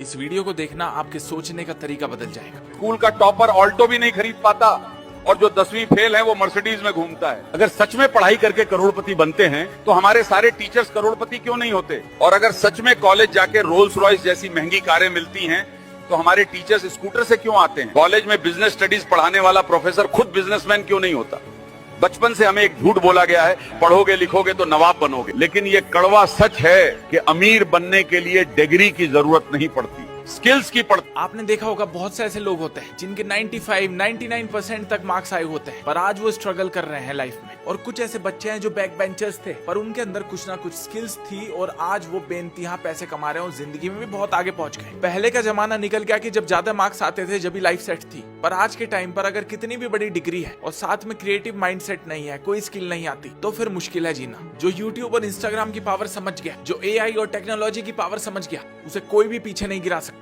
इस वीडियो को देखना आपके सोचने का तरीका बदल जाएगा। स्कूल का टॉपर ऑल्टो भी नहीं खरीद पाता और जो 10वीं फेल है वो मर्सिडीज में घूमता है। अगर सच में पढ़ाई करके करोड़पति बनते हैं तो हमारे सारे टीचर्स करोड़पति क्यों नहीं होते? और अगर सच में कॉलेज जाके रोल्स रॉयस जैसी महंगी कारें मिलती हैं तो हमारे टीचर्स स्कूटर से क्यों आते हैं? कॉलेज में बिजनेस स्टडीज पढ़ाने वाला प्रोफेसर खुद बिजनेसमैन क्यों नहीं होता? बचपन से हमें एक झूठ बोला गया है, पढ़ोगे लिखोगे तो नवाब बनोगे। लेकिन ये कड़वा सच है कि अमीर बनने के लिए डिग्री की जरूरत नहीं पड़ती, स्किल्स की पड़ती। आपने देखा होगा बहुत से ऐसे लोग होते हैं जिनके 95, 99% तक मार्क्स आए होते हैं, पर आज वो स्ट्रगल कर रहे हैं लाइफ में। और कुछ ऐसे बच्चे हैं जो बैक बेंचर्स थे पर उनके अंदर कुछ ना कुछ स्किल्स थी और आज वो बेइंतहा पैसे कमा रहे हैं और जिंदगी में भी बहुत आगे पहुंच गए। पहले का जमाना निकल गया कि जब ज्यादा मार्क्स आते थे जब भी लाइफ सेट थी, पर आज के टाइम पर अगर कितनी भी बड़ी डिग्री है और साथ में क्रिएटिव माइंडसेट नहीं है, कोई स्किल नहीं आती, तो फिर मुश्किल है जीना। जो यूट्यूब और इंस्टाग्राम की पावर समझ गया, जो AI और टेक्नोलॉजी की पावर समझ गया, उसे कोई भी पीछे नहीं गिरा सकता।